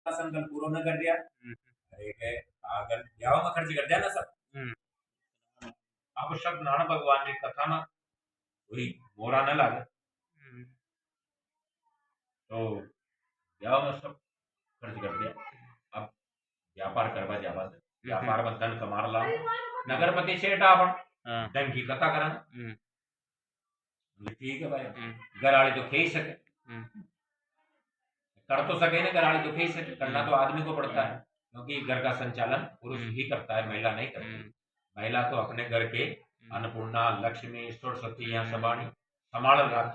संकल्प पूरा न कर दिया। अरे के अगर ब्याह में खर्च कर दिया ना सब। अब सब नारायण भगवान की कथा में कोई मोरा न लागे तो ब्याह में सब खर्च कर दिया। अब व्यापार करवा जावा से व्यापार में धन कमार ला नगरपति सेठ आपण धन की कथा करन ठीक है भाई घराड़ी तो खे ही सके कर तो सके ना घराड़ी तो खे ही सके करना तो आदमी को पड़ता है क्योंकि घर का संचालन पुरुष ही करता है महिला नहीं करती। महिला तो अपने घर के अन्नपूर्णा लक्ष्मी सरस्वती या सबाणी संभाल रख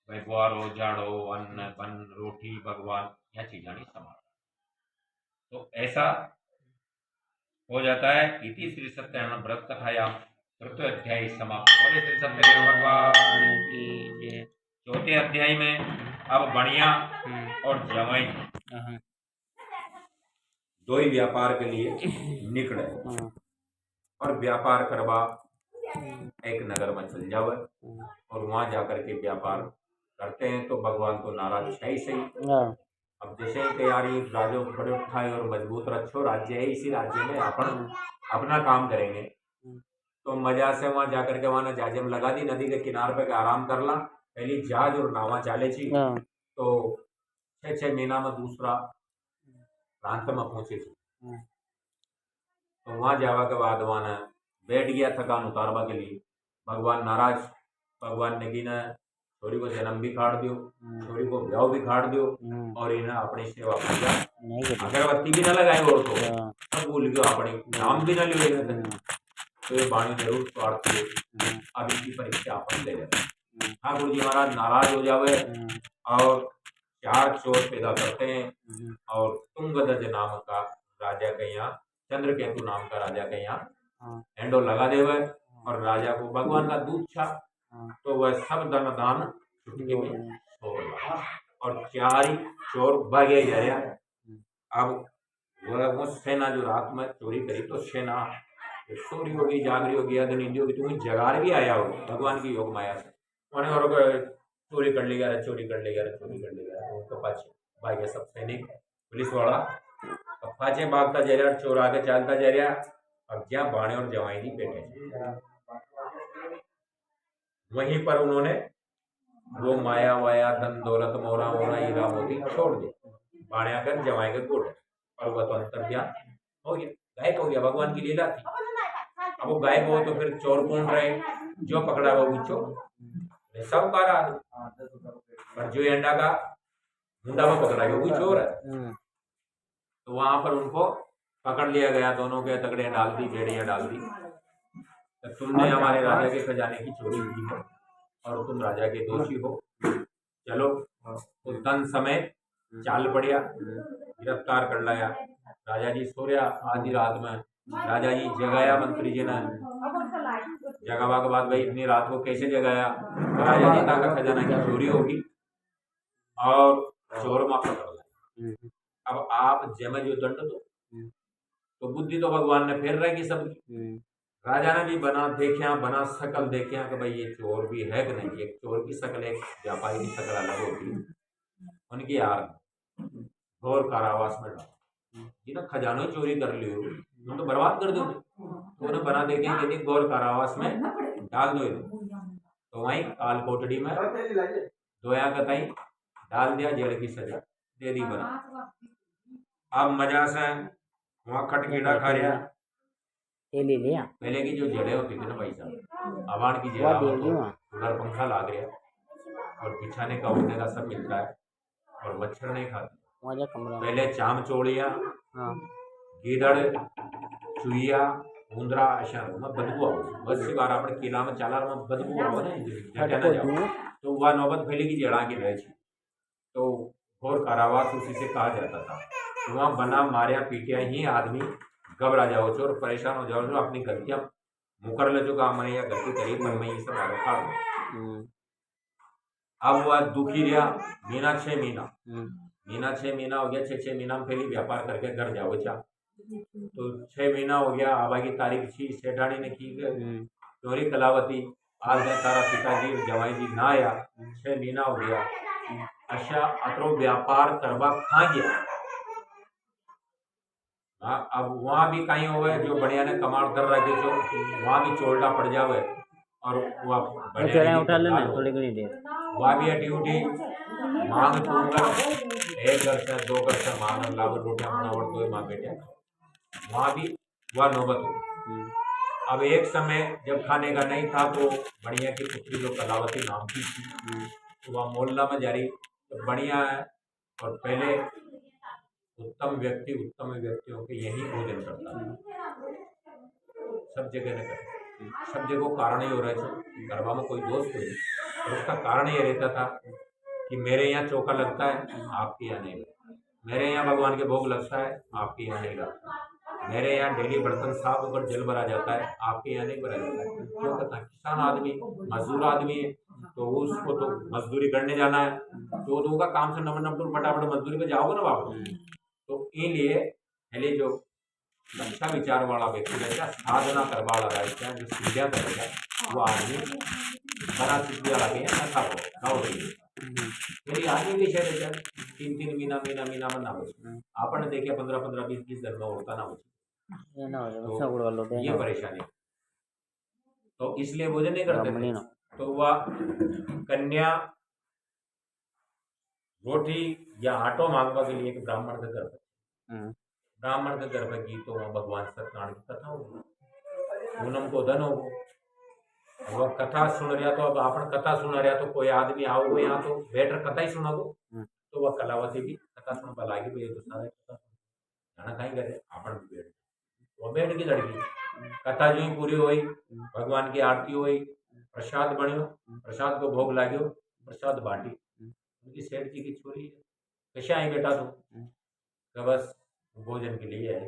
भाई बुआरो जाड़ो अन्न बन रोटी भगवान या चीजानी संभाल तो ऐसा हो जाता है। इति श्री सत्यनारायण व्रत कथायाम तृतीय अध्याय समाप्त। बोले श्री सत्यनारायण भगवान की जय। चौथे अध्याय में अब बनिया और जमाई दो ही व्यापार के लिए निकले और व्यापार करवा एक नगर में चल जावे और वहां जाकर के व्यापार करते हैं तो भगवान को नाराज है ही सही। अब जैसे ही तैयारी राजो खड़े उठाए और मजबूत रखो राज्य है इसी राज्य में अपन अपना काम करेंगे तो मजा से वहां जाकर के वहां जाजम लगा दी नदी के किनारे पे आराम कर ला। पहली जहाज और नावा चाले छी तो 6 महीना में दूसरा प्रांत में पहुंचे थी तो वहां जावा के बाद वहां बैठ गया थकान उतारवा के लिए। भगवान नाराज भगवान ने की ना छोरी को जन्म भी खाड़ दियो छोरी को ब्याह भी खाड़ दियो और इन्हें अपनी सेवा पूजा अगरबत्ती भी न लगाए हो तो सब भूल गयो अपने नाम भी न लियो तो ये वाणी जरूर स्वार्थ अब इसकी परीक्षा अपन ले लेते। ठाकुर जी महाराज नाराज हो जावे और 4 चोर पैदा करते हैं और तुंगध्वज नाम का राजा के यहाँ चंद्रकेतु नाम का राजा के यहाँ एंडो लगा देवे और राजा को भगवान का दूध छा तो वह सब धन दान चुटकी में छोड़ और 4 ही चोर भागे जा रहा। अब वह वो सेना जो रात में चोरी करी तो सेना चोरी होगी जागरी होगी या नींदी होगी तुम जगार भी आया हो भगवान की योग माया से उन्हें और चोरी कर लेगा चोरी कर लेगा चोरी कर लेगा उनको पाछे भाई सब सैनिक पुलिस वाला पाछे भागता जा रहा चोर आगे चलता जा रहा। अब जहाँ बाणे और जवाई जी बैठे वहीं पर उन्होंने वो माया वाया धन दौलत मोरा मोरा हीरा मोती छोड़ दे बाणिया कर जवाई के गोड़ और वह तो अंतर ध्यान हो गया गायब हो गया। भगवान की लीला थी। अब वो गायब हो तो फिर चोर कौन रहे जो पकड़ा वो भी चोर सब का रहा पर जो अंडा का मुंडा में पकड़ा वो भी चोर है तो वहां पर उनको पकड़ लिया गया। दोनों के तगड़े डाल दी बेड़ियां डाल दी तो तुमने हमारे राजा के खजाने की चोरी की है और तुम राजा के दोषी हो चलो तो तन समय चाल पड़िया गिरफ्तार कर लाया। राजा जी सो रहा आधी रात में राजा जी जगाया मंत्री जी ने जगावा के बाद भाई इतनी रात को कैसे जगाया तो राजा जी का खजाना की चोरी होगी और चोर माफ कर लाया। अब आप जमे जो दंड दो तो बुद्धि तो भगवान ने फेर रहेगी सबकी। राजा ने भी बना देखिया बना शकल देखिया कि भाई ये चोर भी है कि नहीं। एक चोर की शकल एक व्यापारी की शकल अलग होती है। उनकी यार घोर कारावास में जिन्हें खजानो चोरी कर लियो तो बर्बाद कर दो तो उन्हें बना देखेंगे कि घोर कारावास में डाल दो तो वहीं काल कोठड़ी में दोया कतई डाल दिया जेल की सजा दे दी बना। अब मजा से वहां खटकीड़ा खा रहा पहले की जो जेलें होती थी ना भाई साहब अवान की जेल उधर पंखा लाग रहा और बिछाने का उठने का सब मिलता है और मच्छर नहीं खाते। पहले चाम चोड़िया गीदड़ चुईया मुंद्रा अशा में बदबू आओ बस से बार अपने किला में चाला में बदबू आओ ना जाओ तो वह नौबत फैलेगी जड़ा की रह तो घोर कारावास उसी से कहा जाता था। तो वहाँ बना मारिया पीटिया ही आदमी घबरा जाओ चो और परेशान हो जाओ जो अपनी गलतियां मुकर ले जो काम मैंने या गलती करी पर मैं ये सब आगे काट दो। अब वह दुखी रहा महीना 6 महीना हो गया 6 महीना में पहले व्यापार करके घर जाओ चा तो 6 महीना हो गया आबा की तारीख थी सेठानी ने की चोरी कलावती आज तारा पिताजी और जवाई जी ना आया 6 महीना हो गया अच्छा अतरो व्यापार करवा खा गया हाँ, अब वहाँ भी कहीं हो गए जो बढ़िया ने कमाल कर रखे जो वहाँ भी चोल्टा पड़ जावे और वह बढ़िया उठा लेना थोड़ी घड़ी देर वहाँ भी अटी उठी मांग पूंगा एक घर से दो घर से मांग लाभ रोटियां बनावट दो माँ बेटे वहाँ भी वह नौबत हुई। अब एक समय जब खाने का नहीं था तो बढ़िया की पुत्री जो कलावती नाम की थी तो वह मोहल्ला में जा रही तो बढ़िया है और पहले उत्तम व्यक्तियों के यही भोजन करता है सब जगह न करता सब जगह कारण ही हो रहा है गरबा में कोई दोस्त नहीं और उसका कारण ये रहता था कि मेरे यहाँ चोखा लगता है आपके यहाँ नहीं लगता, मेरे यहाँ भगवान के भोग लगता है आपके यहाँ नहीं लगता, मेरे यहाँ डेली बर्तन साफ होकर जल भरा जाता है आपके यहाँ नहीं भरा जाता है। क्यों कहता किसान आदमी मजदूर आदमी है तो उसको तो मजदूरी करने जाना है तो दो का काम से नंबर फटाफट मजदूरी पे जाओगे ना वापस तो इसलिए पहले जो अच्छा विचार वाला व्यक्ति रहेगा साधना करवा वाला रहेगा जो सीढ़ियाँ करेगा वो आदमी बड़ा सीढ़ियाँ लगे हैं ऐसा हो मेरी आदमी भी शायद है 3 महीना में ना बचे आपने देखे 15-20 दिन में उड़ता ना बचे तो ये परेशानी तो इसलिए भोजन नहीं करते तो वह कन्या रोटी या आटो मांगवा के लिए एक ब्राह्मण के घर पर ब्राह्मण के घर पर की तो वहाँ भगवान सत्यनारायण की कथा होगी पूनम को धन होगो वह कथा सुन रहा तो अब आपन कथा सुन रहा तो कोई आदमी आओगे यहाँ तो बैठकर कथा ही सुनोगो तो वह कलावती भी कथा सुन लागी भाई तो सारे कथा सुन कहीं करे आपन भी बैठ वो बैठ की लड़की कथा जो ही पूरी हुई भगवान की आरती हुई प्रसाद बनियो प्रसाद को भोग लाग्यो प्रसाद बांटी उनकी सेठ जी की छोरी है कैसे आई बेटा तू बस भोजन के लिए है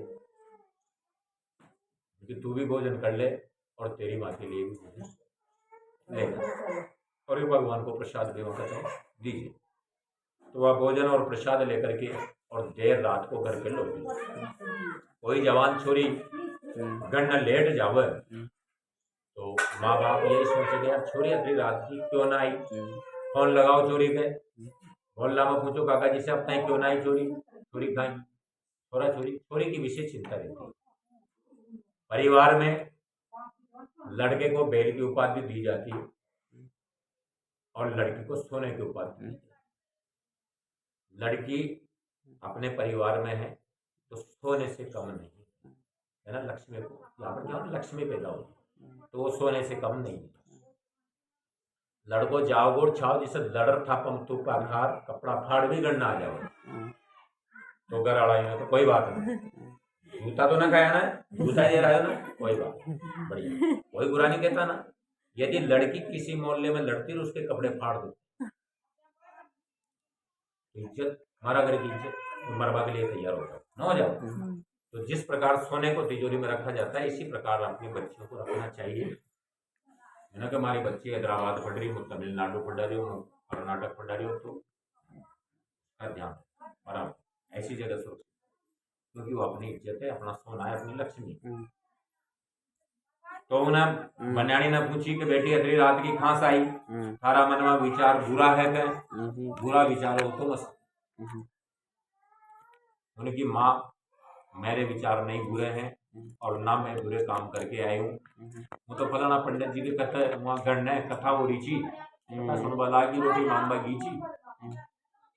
कि तू भी भोजन कर ले और तेरी माँ के लिए भी भोजन लेना और ये भगवान को प्रसाद देव कहते हैं दीजिए तो वह भोजन और प्रसाद लेकर के और देर रात को घर के लौटी कोई जवान छोरी गण लेट जावे तो माँ बाप यही सोचे यार छोरी अगली रात की क्यों ना आई फोन लगाओ चोरी के मोहल्ला में पूछो काका जी से अब तक क्यों ना आई चोरी चोरी खाई छोरा छोरी की विशेष चिंता रहती है परिवार में लड़के को बैल की उपाधि दी जाती है और लड़की को सोने की उपाधि दी जाती है लड़की अपने परिवार में है तो सोने से कम नहीं है ना लक्ष्मी को यहाँ पर क्या लक्ष्मी पैदा होती तो वो सोने से कम नहीं है लड़को जाओ गोड़ छाओ जिसे लड़ थापम तू पाखार कपड़ा फाड़ भी गणना आ जाओ तो घर आड़ा तो कोई बात नहीं जूता तो ना खाया ना जूता दे रहा है ना कोई बात बढ़िया कोई बुरा नहीं कहता ना यदि लड़की किसी मोहल्ले में लड़ती तो उसके कपड़े फाड़ दो इज्जत हमारा घर की इज्जत मरवा के लिए तैयार होता न हो जाओ तो जिस प्रकार सोने को तिजोरी में रखा जाता है इसी प्रकार अपने बच्चों को रखना चाहिए कि हमारी बच्ची हैदराबाद पढ़ रही हो तमिलनाडु पढ़ रही हो कर्नाटक पढ़ रही हो तो ध्यान और ऐसी जगह सोच क्योंकि वो अपनी इज्जत है अपना सोना है अपनी लक्ष्मी तो उन्हें बनियानी ने पूछी कि बेटी अगली रात की खांस आई थारा मन में विचार बुरा है क्या बुरा विचार हो तो बस उनकी माँ मेरे विचार नहीं बुरे हैं और ना मैं बुरे काम करके आई हूँ वो तो फलाना पंडित जी के कथा वहाँ गढ़ कथा हो रही थी सुनवा लागी रोटी मांगवा गीची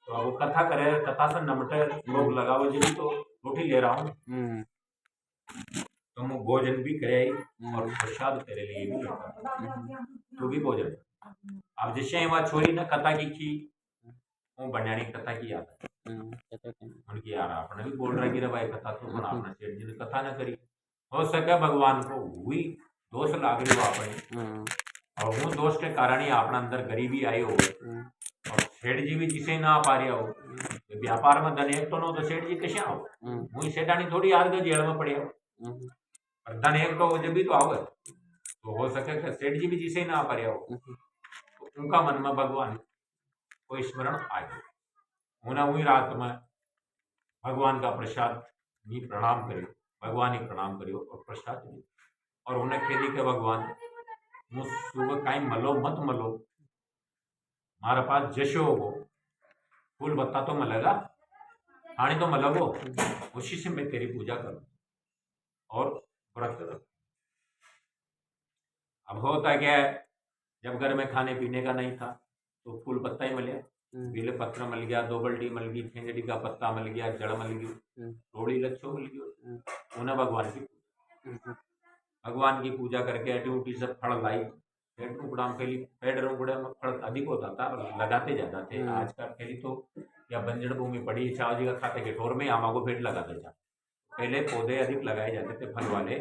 तो वो कथा करे कथा से नमटे लोग लगाओ जी तो रोटी ले रहा हूँ तो मैं भोजन भी करे और प्रसाद तेरे लिए भी लेकर तो भी भोजन अब जैसे वहाँ छोरी ने कथा की वो बनियानी कथा की याद है उनकी यार आपने भी बोल रहा है कि भाई कथा तो बना आपने सेठ जी ने कथा ना करी हो सके भगवान को हुई दोष लाग रही हो आपने और वो दोष के कारण ही अपना अंदर गरीबी आई हो और सेठ जी भी जिसे ना आ पा रहा हो व्यापार में धन एक तो न तो सेठ जी कैसे आओ वही सेठानी थोड़ी याद गए जेल में पड़े हो और धन एक तो जब भी तो आओ तो हो सके सेठ जी भी जिसे ना आ पा रहा हो तो उनका मन में भगवान को स्मरण आए उन्हें वही रात में भगवान का प्रसाद भी प्रणाम करियो भगवान ही प्रणाम करियो और प्रसाद भी और उन्हें खेती के भगवान मुझ सुबह कहीं मलो मत मलो हमारे पास जशो हो फूल बत्ता तो मलेगा पानी तो मलगो उसी से मैं तेरी पूजा करूँ और व्रत रख। अब होता क्या है, जब घर में खाने पीने का नहीं था तो फूल पत्ता ही मिल गया, बेले पत्र मिल गया, दोबल्टी मिल गई, खेंगड़ी का पत्ता मिल गया, जड़ मिल गई, थोड़ी लच्छो मिल गई, उन्हें भगवान की पूजा करके अटी उटी से फल लाई। पेड़ टुकड़ा में फैली, पेड़ रुकड़े में फल अधिक होता था, लगाते ज्यादा थे। आजकल फैली तो या बंजर भूमि पड़ी, चाव जी का खाते के ठोर में आमा को पेड़ लगाते जा। पहले पौधे अधिक लगाए जाते थे फल वाले,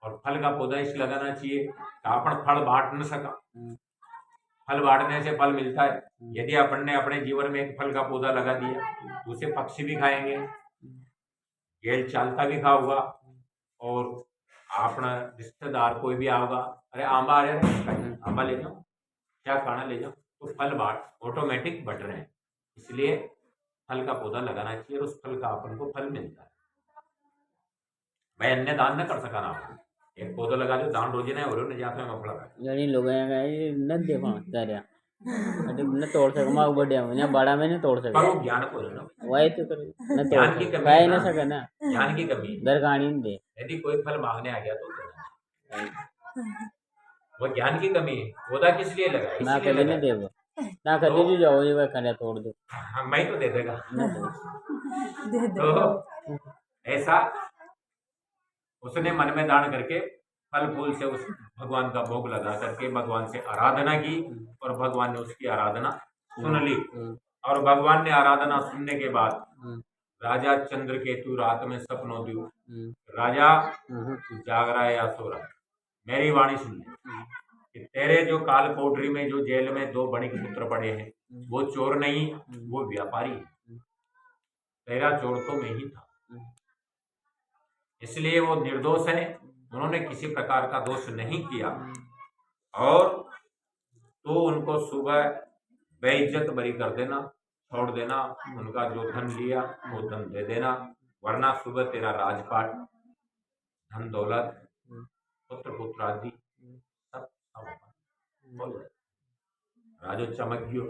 और फल का पौधा इस लगाना चाहिए कि अपन फल बांट न सका। फल बांटने से फल मिलता है। यदि अपन ने अपने जीवन में एक फल का पौधा लगा दिया तो उसे पक्षी भी खाएंगे, गेल चालता भी खाऊगा, और अपना रिश्तेदार कोई भी आएगा, अरे आंबा आ रहे हैं, आंबा ले जाओ, क्या खाना ले जाओ, तो फल बांट ऑटोमेटिक बट रहे हैं। इसलिए फल का पौधा लगाना चाहिए और उस फल का अपन को फल मिलता है। भाई अन्य दान न कर सका ना, एक पौधा लगा दो, दान रोजी नहीं हो रहे जाते में फल यानी लोग न देखो तेरे न तोड़ सके माँ बड़े या बड़ा में नहीं तोड़ सके, पर वो ज्ञान को है ना, वही तो कर न तोड़ ज्ञान की सके, कमी खाए है ना ना, सके ना, ज्ञान की कमी है। दर कहानी नहीं दे, यदि कोई फल मांगने आ गया तो देना। वो ज्ञान की कमी है। पौधा किस लिए लगा, ना इसीलिए कभी लगा। नहीं देगा, ना कभी भी जाओ ये खड़े तोड़ दो, हाँ, मैं तो दे देगा। दे दो। तो ऐसा उसने मन में दान करके फल फूल से उस भगवान का भोग लगा करके भगवान से आराधना की, और भगवान ने उसकी आराधना सुन ली। और भगवान ने आराधना सुनने के बाद राजा चंद्रकेतु रात में सपनों दी, राजा तू जाग रहा है या सो रहा है, मेरी वाणी सुन ले कि तेरे जो काल कोठरी में जो जेल में 2 बणिक पुत्र पड़े हैं, वो चोर नहीं, वो व्यापारी है। तेरा चोर तो मैं ही था, इसलिए वो निर्दोष है, उन्होंने किसी प्रकार का दोष नहीं किया। और तो उनको सुबह बेइज्जत बरी कर देना, छोड़ देना, उनका जो धन लिया वो धन दे देना, वरना सुबह तेरा राजपाट, धन दौलत, पुत्र पुत्र आदि सब बोल राजो चमक गयो,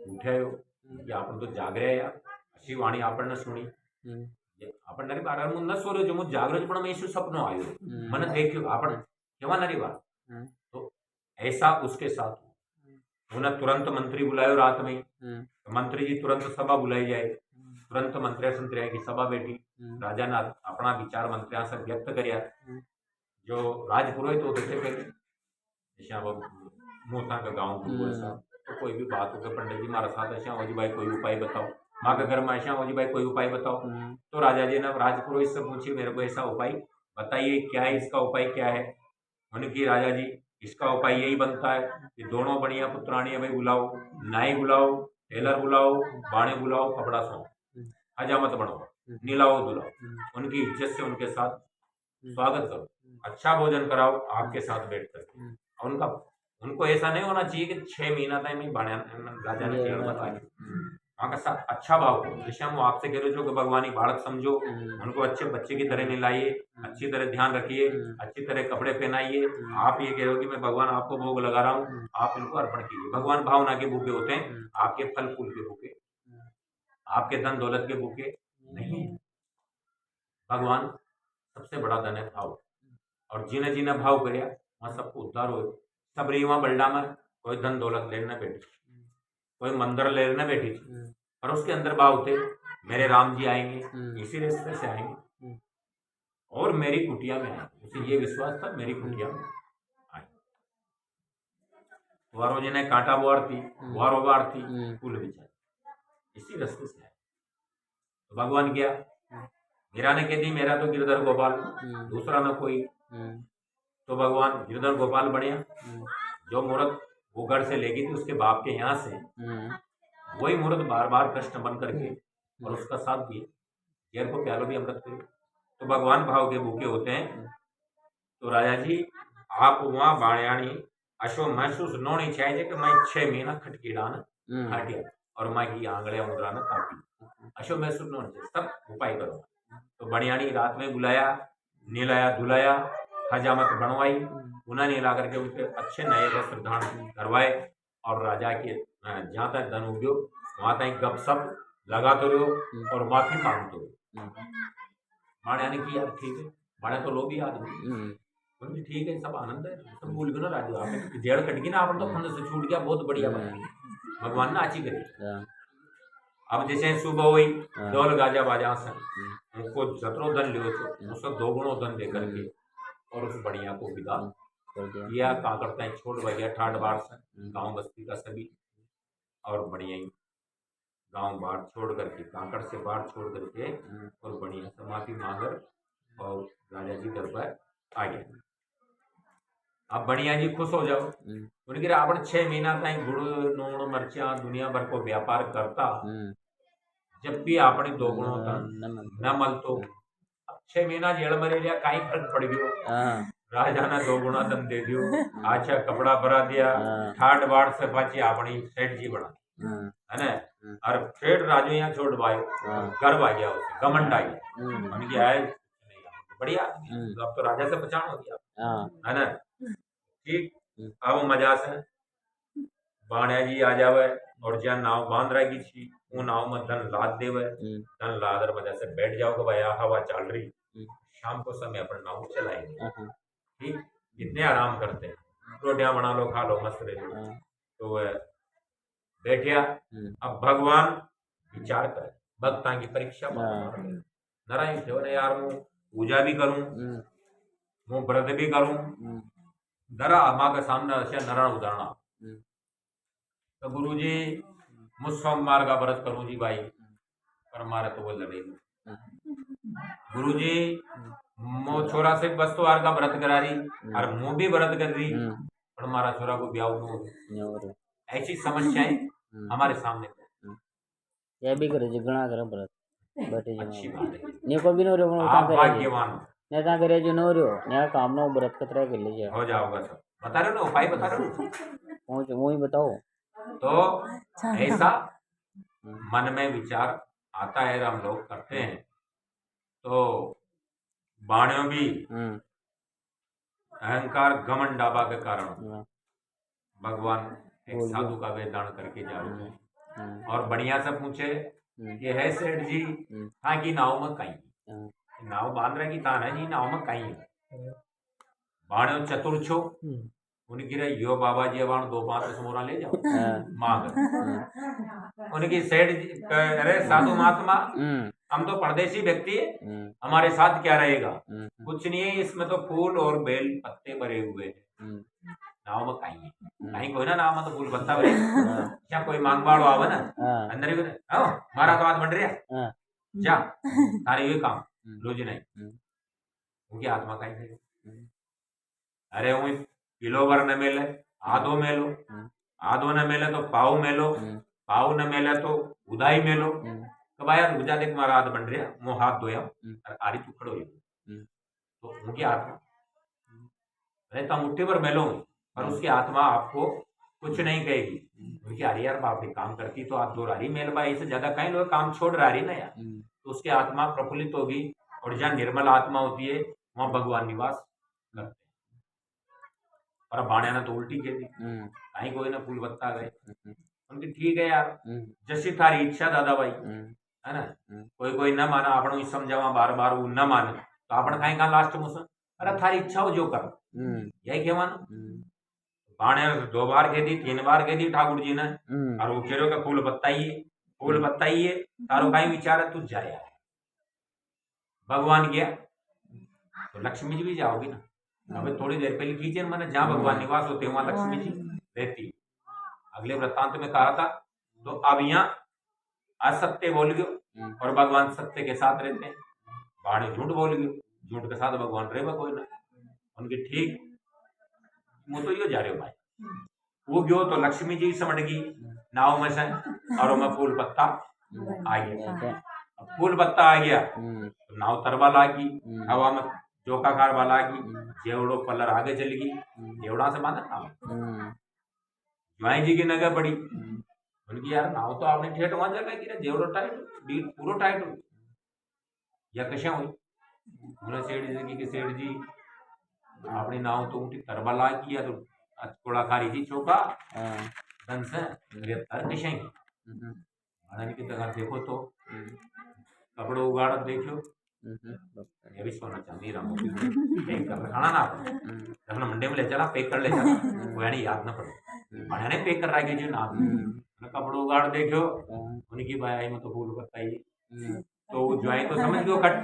उठायो कि आपण तो जाग रहे यार, अशी वाणी आपण सुनी। आपण नरी बार न सोरो जो मुझ जागरो पण मैं इस सपनो आयो, मन देखियो आपण केवा नरी बार। तो ऐसा उसके साथ उन्हें तुरंत मंत्री बुलायो रात में, मंत्री जी तुरंत सभा बुलाई जाए, तुरंत मंत्री संतरिया की सभा बैठी, राजा ने अपना विचार मंत्रियों से व्यक्त करिया। जो राजपुरोहित होते थे पहले, जैसे वो मोता का गाँव तो कोई भी बात हो, पंडित जी हमारा साथ ऐसा हो जी भाई कोई उपाय बताओ, माँ के घर में ऐसा हो जी भाई कोई उपाय बताओ। तो राजा जी ने राजपुरोहित से पूछी मेरे को ऐसा उपाय बताइए, क्या है इसका उपाय क्या है। उनकी राजा जी इसका उपाय यही बनता है कि दोनों बढ़िया पुत्राणी भाई बुलाओ, नाई बुलाओ, टेलर बुलाओ, बाणे बुलाओ, कपड़ा सो हजामत बनाओ, नीलाओ दुलाओ, उनकी इज्जत से उनके साथ स्वागत करो, अच्छा भोजन कराओ आपके साथ बैठ कर। उनका उनको ऐसा नहीं होना चाहिए कि 6 महीना तक में बाणे राजा ने बताया, वहाँ का साथ अच्छा भाव करो। जैसे हम आपसे कह रहे हो कि भगवानी बालक समझो, उनको अच्छे बच्चे की तरह निलाइए, अच्छी तरह ध्यान रखिए, अच्छी तरह कपड़े पहनाइए। आप ये कह रहे हो कि मैं भगवान आपको भोग लगा रहा हूँ, आप इनको अर्पण कीजिए। भगवान भावना के भूखे होते हैं, आपके फल फूल के भूखे, आपके धन दौलत के भूखे नहीं है। भगवान सबसे बड़ा धन है भाव, और जिन्हें जिन्हें भाव करे वहाँ सबको उद्धार हो। सब रीवा बल्डा में कोई धन दौलत लेने बैठी, कोई मंदिर लेने बैठी, और उसके अंदर भाव थे मेरे राम जी आएंगे, इसी रास्ते से आएंगे और मेरी कुटिया में आएंगे। उसे ये विश्वास था मेरी कुटिया में आएंगे। वारो जी ने कांटा बुआर थी, वारो बार थी, फूल बिछाए, इसी रास्ते से आए। तो भगवान गया, मीरा ने कह दी मेरा तो गिरधर गोपाल, दूसरा न कोई। तो भगवान गिरधर गोपाल बढ़िया, जो मूर्त वो घर से लेगी थी उसके बाप के यहाँ से, वही मूर्त बार बार कृष्ण बन करके और उसका साथ दिए, जैर को प्यालो भी अमृत करे। तो भगवान भाव के भूखे होते हैं। तो राजा जी आप वहाँ बाण्याणी अशो महसूस नोनी चाहिए कि मैं 6 महीना खटकीड़ा न खाटिया और माँ की आंगड़े उंगरा न काटी, अशो महसूस नोनी चाहिए, सब उपाय करो। तो बणियाणी रात में बुलाया, नीलाया धुलाया, हजामत बनवाई, उन्हें नीला करके उनके अच्छे नए वस्त्र धारण करवाए, और राजा के जहाँ तक धन उग्यो वहाँ तक गपशप लगा तो रहो और माफी मांगते हो। बणियाणी की यार ठीक है, बाड़ा तो लोभी आदमी हम्म, बोले ठीक है सब आनंद है सब भूल गए ना राजू आपने जेड़ कट गई ना आपने तो फंद से छूट गया बहुत बढ़िया बात भगवान ने अच्छी करी। हाँ, अब जैसे सुबह हुई हाँ, ढोल गाजा बाजा से हम्म, उनको जतरो धन लियो तो उसको दोगुणों धन दे करके और उस बढ़िया को विदा कर दिया। किया। का करता है छोड़ बगैर ठाट बाढ़ से गाँव बस्ती का सभी और बढ़िया ही गांव बाढ़ छोड़ करके कांकड़ से बाढ़ छोड़ करके और बढ़िया समाधि मांगर और राजा जी घर पर आ गया। अब बढ़िया जी खुश हो जाओ उनके रावण 6 महीना तक गुड़ नून मर्चा दुनिया भर को व्यापार करता जब भी आपने दो गुणों तक न मल तो 6 महीना जेल में रह लिया कहीं फर्क पड़ गयो। राजा ने 2 गुणा दम दे दियो अच्छा कपड़ा भरा दिया ठाट बाढ़ से पाची अपनी सेठ जी बना है ना और फिर राजू यहाँ छोड़ पाए गर्व आ गया उसे घमंड आ गया उनकी आय बढ़िया अब तो राजा से पहचान हो गया है ना ठीक। अब मजा से बाणिया जी आ जावे और जहाँ नाव बांध रहेगी छी वो नाव में धन लाद देवे धन लादर मजा से बैठ जाओ कि भाई हवा चल रही शाम को समय अपन नाव चलाएंगे ठीक इतने आराम करते हैं रोटियां बना लो खा लो मस्त रहे तो वह बैठिया। अब भगवान विचार कर भक्ता की परीक्षा नारायण थे ना यार मैं पूजा भी करूं मैं व्रत भी करूं दरा माँ के सामने ऐसे नारायण उदाहरणा तो गुरु जी मुझ सोमवार का व्रत करूं जी भाई पर हमारा तो वो लड़े गुरु जी मो छोरा से बस्तवार का व्रत करा रही और मुंह भी व्रत कर रही पर हमारा छोरा को ब्याह ऐसी समस्याएं हमारे सामने ये भी करे जो घना करे व्रत बैठे अच्छी बात है ने को भी नो रो आप भाग्यवान ने ता करे जो नो रो ने काम नो व्रत कतरा के ले जा हो जाओगा सब बता रहे हो ना उपाय बता रहे हो पहुंच वो ही बताओ तो ऐसा मन में विचार आता है हम लोग करते हैं तो बाणियों भी अहंकार घमंड डाबा के कारण भगवान एक साधु का वेदान करके जा रहे हैं और बढ़िया से पूछे कि है सेठ जी हाँ की नाव में कहीं नाव बांध रहे की तान है जी नाव में कहीं बाणियों चतुर छो उनकी रे यो बाबा जी बाण 2-5 मोरा ले जाओ मांग उनकी सेठ जी अरे साधु महात्मा हम तो परदेशी व्यक्ति है हमारे साथ क्या रहेगा कुछ नहीं है इसमें तो फूल और बेल पत्ते भरे हुए हैं नाव में कहीं कहीं कोई ना नाव में तो फूल पत्ता भरे क्या कोई मांग बाड़ो आवे ना अंदर ही आओ मारा तो हाथ बन रहा जा तारे ये काम रोज नहीं उनकी आत्मा कहीं है अरे वो किलो भर न मेले आधो मेलो आधो न मेले तो पाव मेलो पाव न मेले तो उदाई मेलो तो भाई यार गुजा देख मारा हाथ बन रहा मुँह हाथ धोया और आरी तू खड़ो तो उनकी आत्मा अरे तुम मुट्ठी पर मेलो और उसकी आत्मा आपको कुछ नहीं कहेगी उनकी अरे यार बाप रे काम करती तो आप 2 रारी मेल भाई से ज्यादा कहीं लोग काम छोड़ रही ना यार तो उसकी आत्मा प्रफुल्लित होगी और जहाँ निर्मल आत्मा होती है वहाँ भगवान निवास करते हैं। और बाणिया ने तो उल्टी के दी कहीं कोई ना फूल बत्ता गए उनकी ठीक है यार जैसी थारी इच्छा दादा भाई है ना कोई कोई न माना आपण समझावा बार बार वो न माने तो आपण कहीं कहाँ लास्ट मुझसे अरे थारी इच्छा हो जो कर यही कहवाना बाणे 2 बार कह दी 3 बार कह दी ठाकुर जी ने और वो कह का फूल बताइए तारो कहीं विचार है तू जाए भगवान गया तो लक्ष्मी जी भी जाओगी ना अबे थोड़ी देर पहले कीजिए मैंने जहाँ भगवान निवास होते वहां लक्ष्मी जी रहती अगले वृत्तांत में कहा था तो अब यहाँ असत्य बोल गयो और भगवान सत्य के साथ रहते हैं बाणे झूठ बोल गयो झूठ के साथ भगवान रहे कोई ना उनकी ठीक वो तो यो जा रहे हो भाई वो गयो तो लक्ष्मी जी समझ गई नाव में से और मैं फूल पत्ता आ गया फूल पत्ता आ गया तो नाव तरवा लागी हवा में चौका कार वाला की जेवड़ो पल्लर आगे चल गई जेवड़ा से बांधा नाव ज्वाई जी की नगर पड़ी उनकी यार नाव तो आपने ठेठ वहां जगह की जेवड़ो टाइट बीट पूरा टाइट हो या कशा हुई उन्हें सेठ जी की सेठ जी अपनी नाव तो उठी तरबला किया तो थोड़ा खारी थी चौका धन से तर कशेंगे की तरह देखो तो कपड़ो उगाड़ देखो ये भी सोना चांदी हीरा मोती पैक कर रखाना ना आपने अपना मंडे में ले चला पैक कर ले चला वो यानी याद ना पड़े बड़ा ने पैक कर रहा है जो ना कपड़ों उगाड़ देखो उनकी भाई में तो फूल बताइए तो ज्वाई तो समझ गयो कट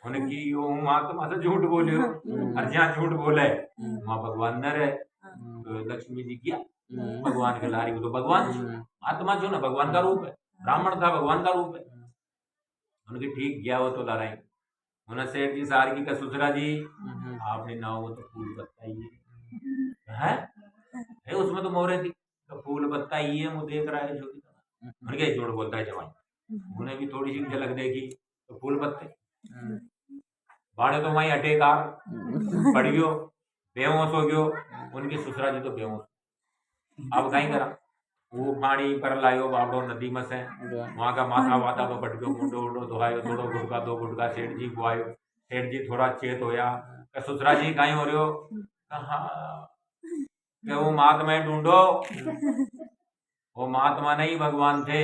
उनकी वो माँ तो माँ से झूठ बोलियो और जहाँ झूठ बोले वहाँ भगवान न रहे तो लक्ष्मी जी किया भगवान के लारी तो भगवान आत्मा जो ना भगवान का रूप है ब्राह्मण था भगवान का रूप है उनके ठीक गया वो तो लड़ाई उन्हें सेठ जी सारगी का सुसरा जी आपने नाव वो तो फूल बताइए है उसमें तो मोहरे थी तो फूल बताइए मुझे देख रहा है जो उनके जोड़ बोलता है जवाई उन्हें भी थोड़ी सी झलक देखी तो फूल पत्ते बाड़े तो वहीं अटे कार पड़ गयो बेहोश हो गयो उनके ससुरा जी तो बेहोश अब कहीं करा वो पानी पर लायो बाबड़ो नदी में से वहां का माथा वाथा में पट गयो मुंडो उंडो धोआयो थोड़ो गुटका दो गुटका सेठ जी को आयो सेठ जी थोड़ा चेत होया ससुरा जी कहीं हो रहे हो कहा वो महात्मा ढूंढो वो महात्मा नहीं भगवान थे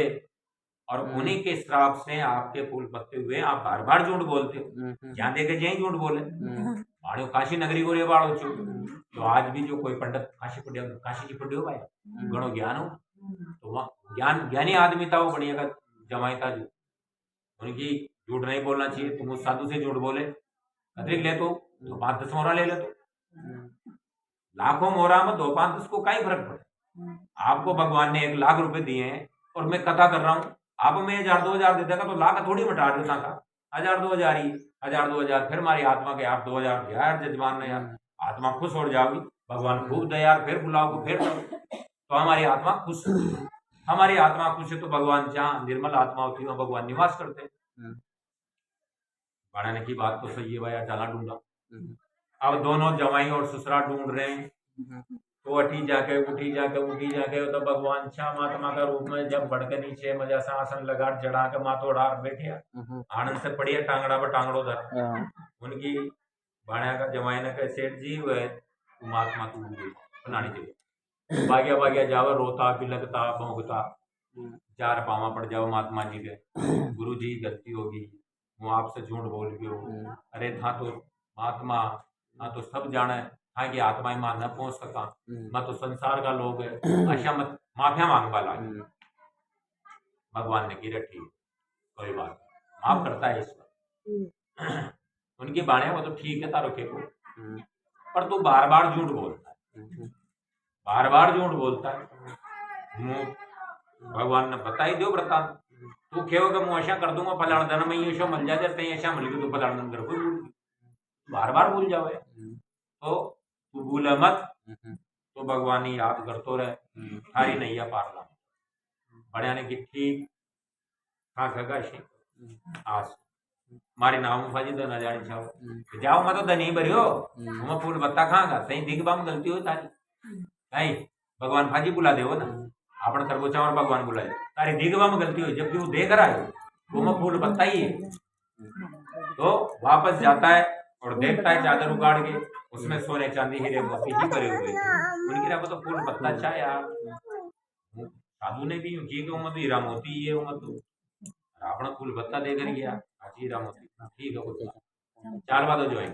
और उन्हीं के श्राप से आपके फूल पत्ते हुए आप बार बार झूठ बोलते हो जहाँ देखे जहीं झूठ बोले बाड़ो काशी नगरी को रे बाड़ो छो तो आज भी जो कोई पंडित काशी जी पढ़ियो भाई घणो ज्ञान हो तो वहाँ ज्ञानी आदमी था वो बढ़िया का जमाई था जो उनकी झूठ नहीं बोलना चाहिए तुम उस साधु से झूठ बोले अधिक ले तो 5-10 मोहरा ले तो लाखों मोहरा में 2-5-10 को क्या फर्क पड़े आपको भगवान ने 1 लाख रुपए दिए हैं और मैं कथा कर रहा हूँ आप में 1000-2000 दे देगा तो लाख थोड़ी मिटा देता था 1000-2000 ही 1000-2000 फिर हमारी आत्मा के आप 2000 यार जजमान ने यार आत्मा खुश हो जाओगी भगवान खूब दया फिर बुलाओ फिर तो हमारी आत्मा खुश हमारी आत्मा खुश है तो भगवान जहाँ निर्मल आत्मा होती है भगवान निवास करते हैं बढ़ाने की बात तो सही है भाई जाला ढूंढा अब दोनों जवाई और ससुरा ढूंढ रहे हैं तो उठी जाके तो भगवान श्याम महात्मा का रूप में जब बढ़ के नीचे मजा से आसन लगा चढ़ा के माथो डार बैठे आनंद से पड़िया टांगड़ा पर टांगड़ो धर उनकी बाणिया का जमाई ने कहे सेठ जी वह महात्मा तू बनानी चाहिए भाग्या जावा रोता बिलकता भोंगता 4 पावा पड़ जाओ महात्मा जी के गुरु जी गलती होगी वो आपसे झूठ बोल गयो अरे था तो महात्मा ना तो सब जाने हाँ कि आत्मा मां न पहुंच सका मैं तो संसार का लोग है अच्छा मत माफिया मांग वाला भगवान ने की ठीक कोई बात माफ करता है ईश्वर उनकी बाणिया वो तो ठीक है तारो के को पर तू बार बार झूठ बोलता है बार बार झूठ बोलता है भगवान ने बताई दो बता तू खेव का मुँह ऐसा कर दूंगा फलाण धन में ये मिल जाए जब ऐसा मिल गई तो फलाण धन कर कोई बार बार भूल जाओ तो तू भूल मत तो भगवान ही याद करतो रहे थारी नैया पार ला बढ़िया ने की ठीक हाँ खगा आज मारे नाम फाजी तो न जानी छाओ जाओ मैं तो धनी भरियो मैं फूल बत्ता खागा सही दिख बाम गलती हो तारी नहीं भगवान फाजी बुला देवो ना आपण तरबूचा और भगवान बुलाए तारी दिगवा में गलती हुई जबकि वो देख रहा है वो में फूल बत्ता ही है तो वापस जाता है और देखता है चादर उगाड़ के उसमें सोने चांदी हीरे मोती ही भरे हुए थे उनकी रहा तो फूल बत्ता अच्छा यार साधु ने भी की कि तो हीरा मोती ये तो अपना फूल बत्ता देकर गया हीरा मोती ठीक है कुछ 4 बात जो है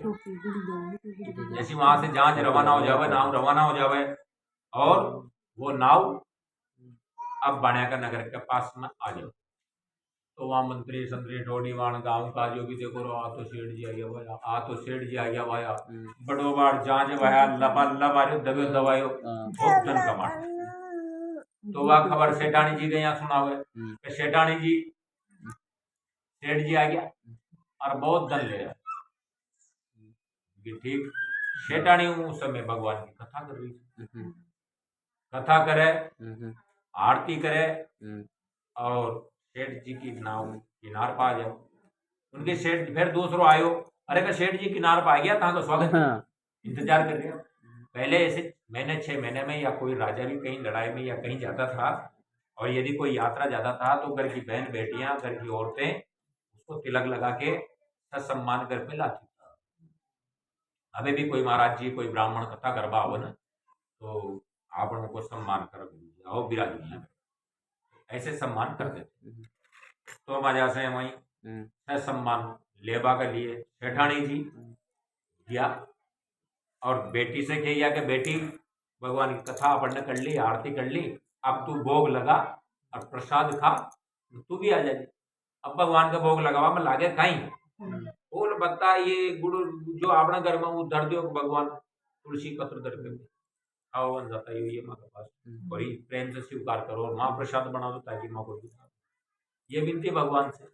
जैसे वहां से जहां रवाना हो जावे नाव रवाना हो जावे और वो नाव अब बाणिया का नगर के पास में आ जाओ तो वहाँ मंत्री संतरी ठोड़ी वाण गाँव का जो भी देखो रो आ तो सेठ जी आ गया भाया आ तो सेठ जी आ गया भाया बड़ो बार जांच भाया लबा लबा दबे दबायो बहुत धन कमा तो वह खबर सेठानी जी के यहाँ सुनावे कि सेठानी जी सेठ जी आ गया और बहुत धन ले ठीक सेठानी उस समय भगवान की कथा कर रही थी कथा करे आरती करे और सेठ जी की नाव किनार पा जाओ उनके सेठ फिर दूसरो आयो अरे का सेठ जी किनार पा गया था तो स्वागत इंतजार कर रहे पहले ऐसे महीने 6 महीने में या कोई राजा भी कहीं लड़ाई में या कहीं जाता था और यदि कोई यात्रा जाता था तो घर की बहन बेटियां घर की औरतें उसको तिलक लगा के सम्मान कर पे लाती अभी भी कोई महाराज जी कोई ब्राह्मण कथा करवा हो ना तो आप उनको सम्मान कर आओ विराज ऐसे सम्मान करते थे तो मजा से वही सम्मान लेबा के लिए सेठानी जी किया और बेटी से कहिया कि बेटी भगवान की कथा अपन ने कर ली, आरती कर ली, अब तू भोग लगा और प्रसाद खा, तू भी आ जाए। अब भगवान का भोग लगावा में लागे कहीं बोल बता ये गुड़ जो अपना घर में वो धर दियो भगवान तुलसी पत्र धर के खाओ बन जाता है ये माँ के पास, बड़ी प्रेम से स्वीकार करो और माँ प्रसाद बना दो ताकि माँ को भी खा। ये विनती भगवान से।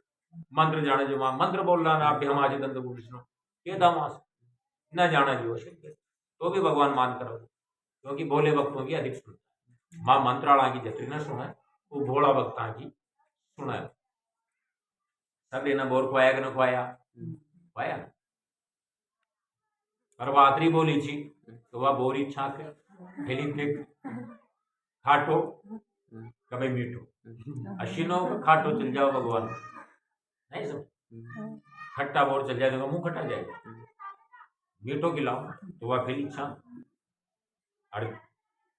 मंत्र जाने जो माँ मंत्र बोल रहा ना आप हम आज दंड विष्णु ये दामास न जाना जो शक्य तो भी भगवान मान करो क्योंकि भोले भक्तों की अधिक सुनता माँ मंत्राणा की जतरी न सुना वो भोला भक्ता की सुना है। सब लेना बोर खुआया कि न खुआया खुआया परवात्री बोली थी तो वह बोरी छाक हेली थे खाटो कभी मीठो अशीनो खाटो चल जाओ भगवान नहीं सब खट्टा बोर चल जाएगा मुंह खट्टा जाएगा मीठो खिलाओ तो वह फिर इच्छा और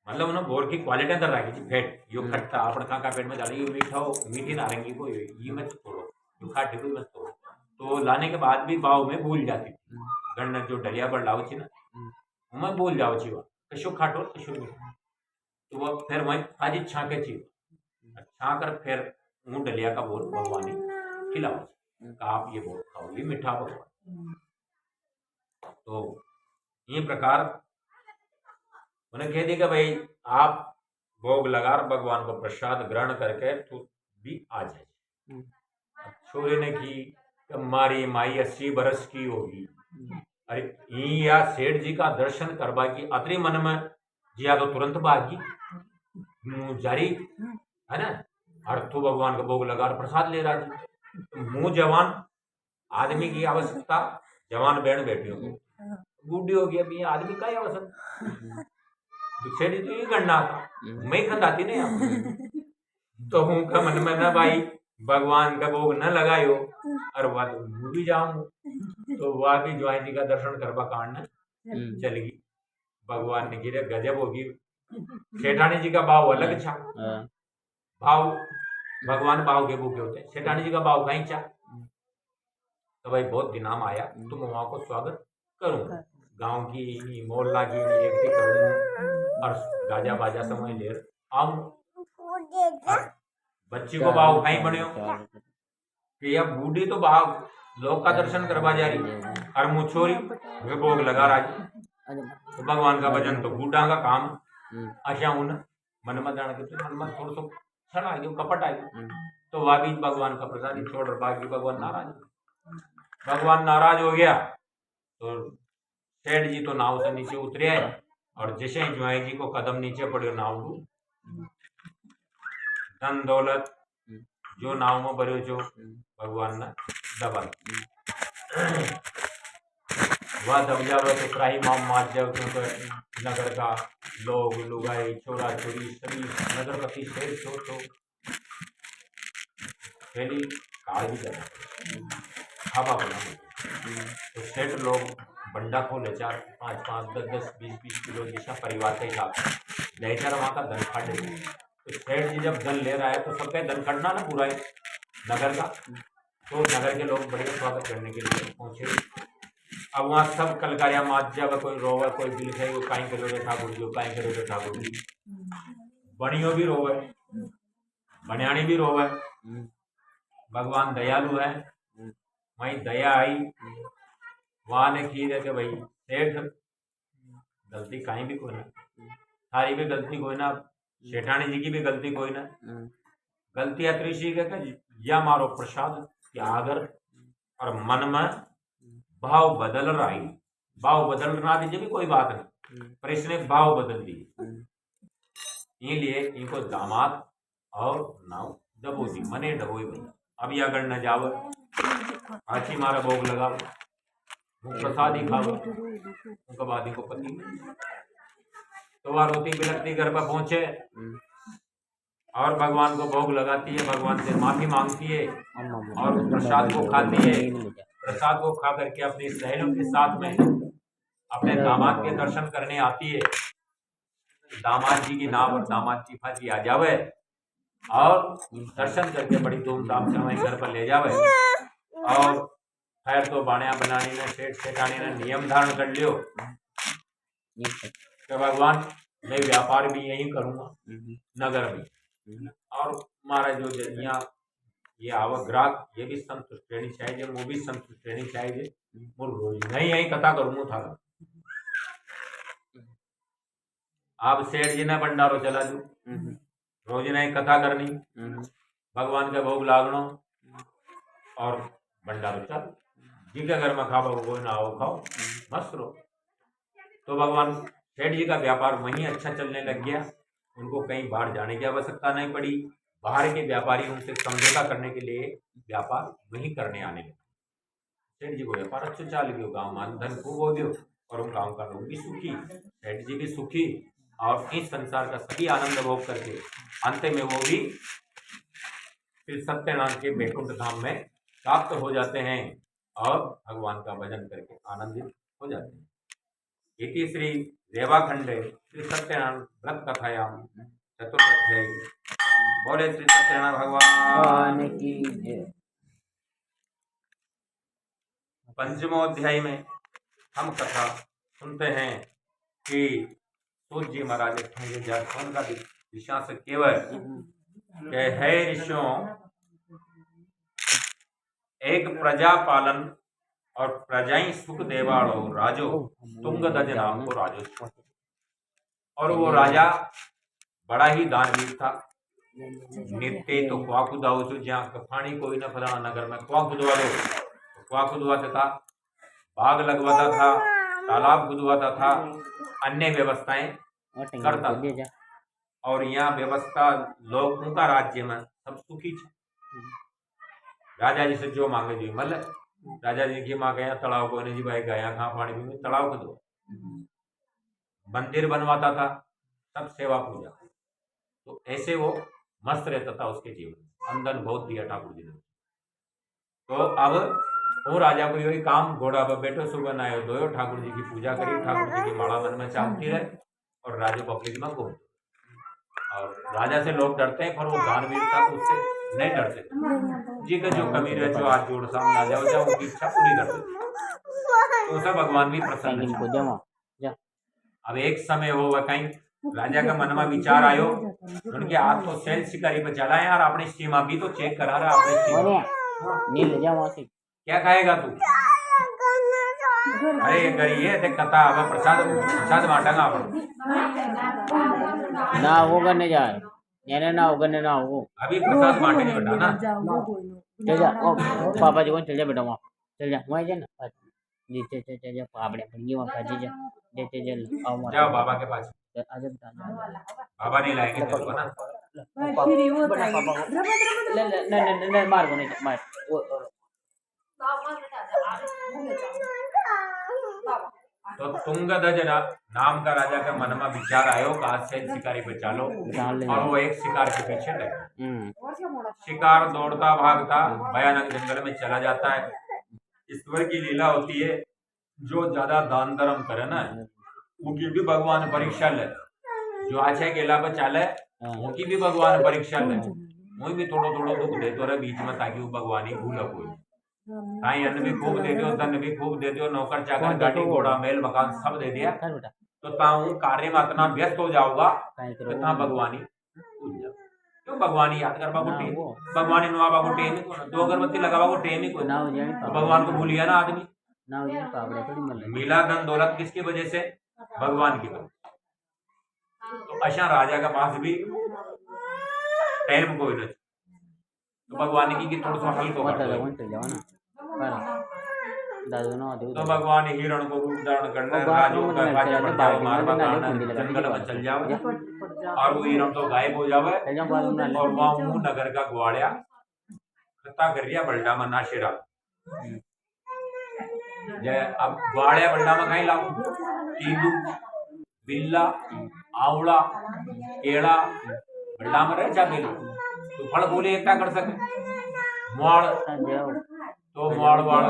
मतलब ना बोर की क्वालिटी अंदर रखी थी फेट यो खट्टा अपन का पेट में डाली मीठा मीठी नारंगी को ये मत तोड़ो जो खाटे को मत तोड़ो तो लाने के बाद भी भाव में भूल जाती थी गन्ना जो डलिया पर लाओ छी ना मैं भूल जाओ छी वह कशो खाटो कशो मीठो तो वह फिर वही आज छाके छी छाकर फिर मुँह डलिया का बोल भगवान खिलाओ आप ये बोल खाओ ये मीठा भगवान। तो ये प्रकार उन्हें कह दी कि भाई आप भोग लगा भगवान को प्रसाद ग्रहण करके तो भी आ जाए। छोरे ने की कि मारी माई 80 बरस की होगी अरे या सेठ जी का दर्शन करवा की अतरी मन में जिया तो तुरंत भागी जारी है ना अर्थो भगवान का भोग लगा प्रसाद ले रहा थी मुंह जवान आदमी की आवश्यकता जवान बहन बेटियों को बूढ़ी हो गई अभी आदमी का आवश्यकता सेठ तो ये करना था मैं खंदाती नहीं तो हूँ का मन में ना भाई भगवान का भोग न लगायो और वह तो भी जाऊं तो वह भी ज्वाई जी का दर्शन करवा कांड चल गई भगवान ने गिरे गजब होगी सेठानी जी का भाव अलग था भाव भगवान भाव के भूखे होते सेठानी जी का भाव कहीं चा तो भाई बहुत दिनाम आया तुम वहां को स्वागत करूंगा गांव की मोहल्ला की नियुक्ति करूंगा और गाजा बाजा समय ले आऊं बच्ची को भाव कहीं बने कि यह बूढ़ी तो भाव लोग का दर्शन करवा जा रही और मुछोरी वे भोग लगा रही तो भगवान का भजन तो बूढ़ा का काम आशा उन मन में जान के मन में थोड़ा सा क्षण आ गया कपट आ गया तो वह भी भगवान का प्रसाद छोड़ बाकी भगवान नाराज हो गया तो सेठ जी तो नाव से नीचे उतरे आए और जैसे ही ज्वाई जी को कदम नीचे पड़े नाव धन दौलत जो नाव में भरे जो भगवान ने दबा वह दब जावे तो त्राही माम मार जाओ क्योंकि नगर का लोग लुगाई छोरा छोरी सभी नगरपति शेर छोड़ तो पहली काल भी करना खावा बना तो सेठ लोग बंडा खोले 4 5 5 10 10 20 20 किलो जैसा परिवार के हिसाब से लेकर वहाँ का धन खड़ तो सेठ जी जब धन ले रहा है तो सबका धन खड़ना ना पूरा है नगर का तो नगर के लोग बड़े स्वागत करने के लिए पहुंचे। अब वहाँ सब कलकारिया माज्या का कोई रोवे कोई दिल है वो काई करोगे ठाकुर जी काई करोगे ठाकुर जी बनियो भी रोवे बनियाणी भी रोवे भगवान दयालु है वहीं दया आई वहां ने की है कि भाई सेठ गलती कहीं भी कोई ना थारी भी गलती कोई ना सेठानी जी की भी गलती कोई ना गलती अतरीशी के या मारो प्रसाद त्यागर और मन में भाव बदल रही भाव बदल रहा दीजिए भी कोई बात नहीं पर इसने भाव बदल दिए इसलिए इनको दामाद और नाव डबो दी मने डबोई भाई अब यह अगर न जाओ आची मारा भोग लगाओ प्रसाद ही खाओ उनका बाद को पति तो वह रोती बिलकती घर पर पहुंचे और भगवान को भोग लगाती है भगवान से माफी मांगती है और प्रसाद को खाती है प्रसाद को खा करके अपनी सहेलियों के साथ में अपने दामाद के दर्शन करने आती है दामाद जी की नाव और दामाद की फाजी आ जावे और दर्शन करके बड़ी धूमधाम से हमारे घर पर ले जावे और खैर तो बाणिया बनानी ने सेठ सेठानी ने नियम धारण कर लियो ये सब। कि भगवान मैं व्यापार भी यही करूंगा, नगर भी, और हमारा जो यहाँ ये आवक ग्राहक ये भी संतुष्ट रहनी चाहिए, वो भी संतुष्ट रहनी चाहिए। वो रोज नहीं यही कथा करूंगा थारा। आप सेठ जी ने भंडारो चला दू, रोज नहीं कथा करनी, भगवान के भोग लागनो और भंडारो चल, जिनके घर में खाओ कोई ना हो खाओ, मस्त रहो। तो भगवान सेठ जी का व्यापार वहीं अच्छा चलने लग गया, उनको कहीं बाहर जाने की आवश्यकता नहीं पड़ी। बाहर के व्यापारी उनसे समझौता करने के लिए व्यापार वहीं करने आने लगे। सेठ जी को व्यापार अच्छा चल गयो, गाँव मान धन खूब हो गयो और उन गाँव का लोग भी सुखी, सेठ जी भी सुखी, और इस संसार का सभी आनंद भोग करके अंत में वो भी फिर सत्यनारायण के वैकुंठ धाम में प्राप्त हो जाते हैं और भगवान का भजन करके आनंदित हो जाते हैं। इति श्री रेवाखंडे श्री सत्यनारायण व्रत कथायाम चतुर्थ। बोले श्री सत्यनारायण भगवान की जय। पंचमोध्याय में हम कथा सुनते हैं कि सूत जी महाराज का दिशा से केवल के है ऋषियों एक प्रजा पालन और प्रजाई सुख देवाड़ो राजो तुंगध्वज नाम को राजो, और वो राजा बड़ा ही दानवीर था। नित्य तो कुआ खुदाओ छो, जहाँ पानी कोई न फलाना नगर में कुआ खुदवा दो, कुआ खुदवाता था, बाग लगवाता था, तालाब खुदवाता था, अन्य व्यवस्थाएं करता था। और यहाँ व्यवस्था लोगों का राज्य में सब सुखी थे। राजा जी से जो मांगे जी मल, राजा जी की माँ गया तालाब को जी भाई गया कहाँ पानी पीने, तालाब को दो, मंदिर बनवाता था, सब सेवा पूजा। तो ऐसे वो मस्त रहता था उसके जीवन में, अंदर बहुत दिया ठाकुर जी ने। तो अब वो राजा को यही काम, घोड़ा पर बैठो, सुबह नहायो धोयो, ठाकुर जी की पूजा करी, ठाकुर जी की माला मन में चाहती रहे और राजा पब्लिक में घूम। और राजा से लोग डरते हैं, पर वो दानवीर था तो उससे नहीं डरते। जी का जो कमी रहे, जो आज जोड़ सामने आ जाओ, जाओ उनकी इच्छा पूरी कर दे, तो उसे भगवान भी प्रसन्न। अब एक समय हो कहीं राजा का मन में विचार आयो, उनके हाथ तो सेल शिकारी पे चला है यार, अपनी सीमा भी तो चेक करा रहा, अपनी सीमा क्या खाएगा तू? अरे करिए देख कथा, अब प्रसाद प्रसाद बांटेगा अपन ना वो करने जाए, यानी ना वो करने ना वो अभी प्रसाद बांटेंगे बेटा ना। चल जा, ओ पापा जी को चल जा बेटा, वहाँ चल जा, वहाँ जा ना जी, चल चल चल जा, पापड़े पड़ी वहाँ खा जा, चल चल चल आओ जाओ बाबा के पास, आजा बेटा, बाबा नहीं लाएंगे तेरे को ना। नहीं मार को नहीं मार तो तुंगध्वज नाम का राजा का मन में विचार आयो कि आज से शिकारी पे चालो, और वो एक शिकार के पीछे लगे। शिकार दौड़ता भागता भयानक जंगल में चला जाता है। ईश्वर की लीला होती है, जो ज्यादा दान धर्म करे ना उनकी भी भगवान परीक्षा ले, जो अच्छे केला पर चाले उनकी भी भगवान परीक्षा ले, मुझे भी थोड़ा थोड़ा दुख दे तो रहे बीच में, ताकि वो भगवान ही भूल कोई। कहीं अन्न भी खूब दे दियो, धन भी खूब दे दियो, नौकर चाकर गाड़ी घोड़ा मेल मकान सब दे दिया, तो ताऊ कार्य में इतना व्यस्त हो जाऊंगा कि ता भगवानी भूल जाओ। क्यों भगवानी याद कर बाबू टेन, भगवानी नुआ बाबू टेन, दो अगरबत्ती लगा बाबू टेन ही कोई, तो भगवान को भूल गया ना आदमी। मिला धन दौलत किसकी वजह से? भगवान की वजह। तो अशा राजा का पास भी टाइम कोई नहीं, तो भगवान की थोड़ा सा हल्को तो भगवान हिरण को रूप धारण करना, राजू का राजा बन जाओ, मारवा जंगल में चल जाओ, और वो हिरण तो गायब हो जावे, और वहाँ मुंह नगर का ग्वालिया कथा कर रिया बल्डा में नाशेरा। अब ग्वालिया बल्डा में कहीं लाओ, कीलू बिल्ला आंवला केड़ा बल्डा में रह जाते लोग, तो फल बोले एकटा कर सके। मुआड़ तो मुआड़ वाड़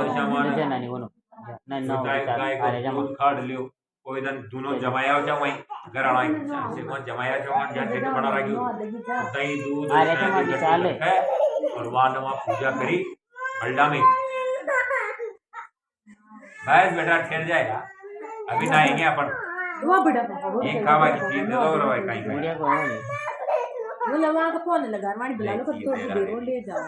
दूध खाड़ लियो, कोई दिन दोनों जमाया जाओ वहीं घर आना से कौन जमाया जाओ जहाँ ठेके बना रखियो, दही दूध है और वहाँ पूजा करी बल्डा में। बस बेटा ठहर जाएगा, अभी नहाएंगे अपन। वो बड़ा पापा वो एक खावा की चीज दे दो और भाई कहीं गुड़िया को हो गया। वो लगा के फोन लगा वाणी बुला लो ले को चीज़ तो दे दे रहा ले जाओ